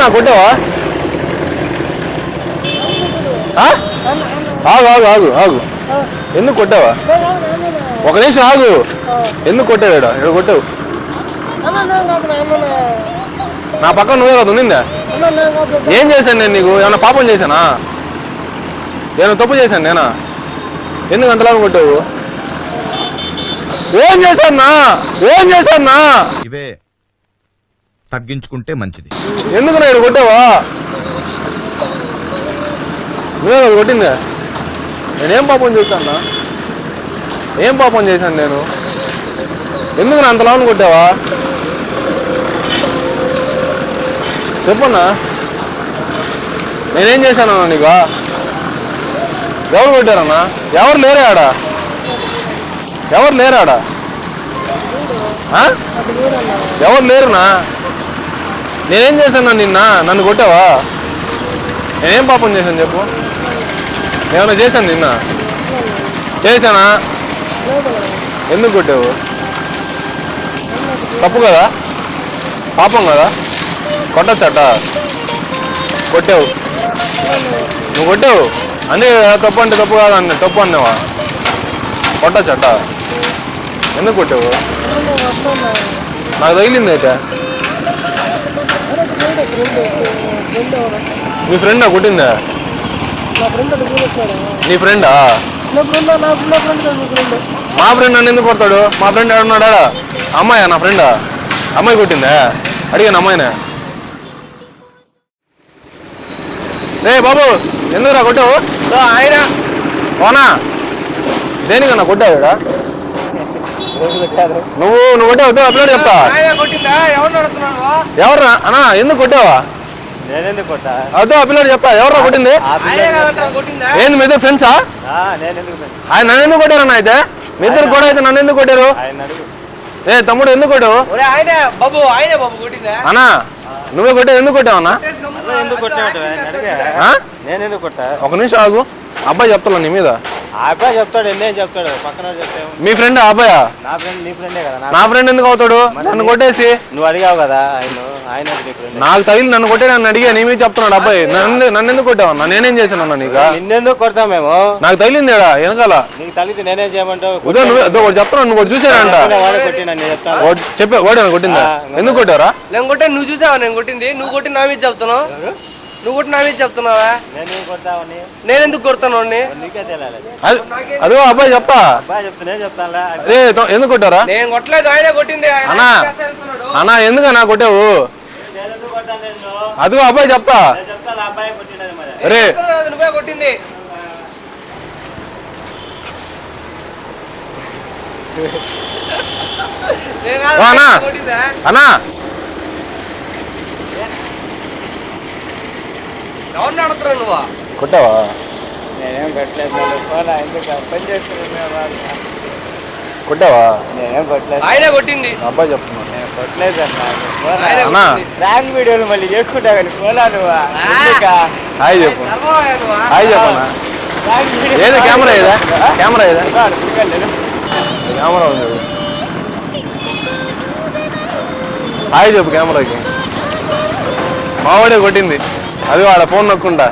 నా కొట్టావా? ఆగు ఆగు ఆగు ఆగు, ఎందుకు కొట్టావా? ఒక నిమిషం ఆగు, ఎందుకు కొట్టావు? ఇక్కడ కొట్టావు. నా పక్కన నువ్వే కదా ఉండిందా? ఏం చేశాను నేను నీకు? ఏమన్నా పాపం చేశానా? ఏమైనా తప్పు చేశాను నేనా? ఎందుకు అంతలాగా కొట్టావు? ఏం చేశానా? ఏం చేశానా? ఇవే తగ్గించుకుంటే మంచిది. ఎందుకు నా ఇక్కడ కొట్టావా? నువ్వే కదా కొట్టిందా? నేనేం పాపం చేశానా? ఏం పాపం చేశాను నేను? ఎందుకు నా అంతలాగా కొట్టావా? చెప్పన్నా, నేనేం చేశానన్నా నీకు? ఎవరు కొట్టారన్నా? ఎవరు లేరా ఆడ? ఎవరు లేరాడా? ఎవరు లేరునా? నేనేం చేశాను నిన్న? నన్ను కొట్టావా? నేనేం పాపం చేశాను చెప్పు? ఏమన్నా చేశాను నిన్న? చేశానా? ఎందుకు కొట్టావు? తప్పు కదా, పాపం కదా, కొట్టచ్చట. కొట్టావు, నువ్వు కొట్టావు అన్నీ తప్పు అంటే తప్పు కాదు అన్న, తప్పు అన్నావా? కొట్టచ్చట. ఎందుకు కొట్టావు? నాకు తగిలింది అయితే. మీ ఫ్రెండా కొట్టిందా? నీ ఫ్రెండా? మా ఫ్రెండ్ నన్ను ఎందుకు కొడతాడు? మా ఫ్రెండ్ ఎవడున్నాడా? అమ్మాయా నా ఫ్రెండా? అమ్మాయి కొట్టిందా? అడిగాను అమ్మాయినే. రే బాబు, ఎందుకురా కొట్టావు? ఆయన ఓనా దేనికన్నా కొట్టావు? నువ్వు కొట్టావు, అప్లోడ్ చెప్తా. ఎవర్రా అన్నా? ఎందుకు కొట్టావా? అదో అప్లోడ్ చెప్తా. ఎవర్రా కొట్టింది? ఏంది మీ ఇద్దరు ఫ్రెండ్సా? ఆయన నన్ను ఎందుకు కొట్టారన్నా? అయితే మీ ఇద్దరు కూడా అయితే నన్ను ఎందుకు కొట్టారు? ఏ తమ్ముడు ఎందుకు కొట్టావు? అన్నా నువ్వే కొట్టావు, ఎందుకు కొట్టావు అన్నా? ఒక నిమిషం ఆగు, అబ్బాయి చెప్తా నీ మీద. అబ్బాయి చెప్తాడు, ఎన్నేం చెప్తాడు. పక్కన మీ ఫ్రెండ్ అబ్బాయా? నా ఫ్రెండ్. నీ ఫ్రెండే కదా. నా ఫ్రెండ్ ఎందుకు అవుతాడు? నన్ను కొట్టేసి నువ్వు అడిగావు కదా, ఆయన నాకు తగిలి నన్ను కొట్టే నన్ను అడిగా, నీ మీద చెప్తున్నాడు అబ్బాయి. నన్ను ఎందుకు కొట్టావు అన్న? నేనేం చేశాను అన్న నీకు? నిన్నెందుకు కొడతాం మేము? నాకు తగిలింది వెనకాల. నీకు తగిలితే నేనేం చేయమంటావు? నువ్వు చెప్తున్నావు, నువ్వు చూసానంట. చెప్పే వాడు కొట్టిందా? ఎందుకు కొట్టారా? నేను కొట్టే నువ్వు చూసావా? నేను కొట్టింది నువ్వు కొట్టి నా మీద చెప్తున్నావు. నువ్వు కొట్టి నా మీద చెప్తున్నావా? నేను ఎందుకు కొడతాను? అదో అబ్బాయి చెప్తా. ఎందుకు కొట్టారా? నేను కొట్టలేదు, ఆయనే కొట్టింది. అన్నా అన్నా ఎందుకన్నా కొట్టావు? అదిగో అబ్బాయి చెప్తా. రే నువ్వే కొట్టింది. అన్నా అన్నా ఎవరిని అడుగుతున్నావు నువ్వు? కొట్టావా? నేనేం పెట్టలేదు. పని చేస్తున్నాను. కొట్టావా? నేనేం కొట్టలేదు. ఆయనే కొట్టింది. అబ్బాయి చెప్తున్నా. నేను కొట్టలేదు అన్నా. ప్రాంక్ వీడియోలు మళ్ళీ చేసుకుంటా కానీ పోలా నువ్వు. హాయ్ చెప్పు, హాయ్ చెప్పన్నా. ఏది కెమెరా? ఏదా కెమెరా? ఏదా కెమెరా ఉంది? హాయ్ చెప్పు కెమెరాకి. మావాడే కొట్టింది, అది వాడ ఫోన్ నొక్కుంటా.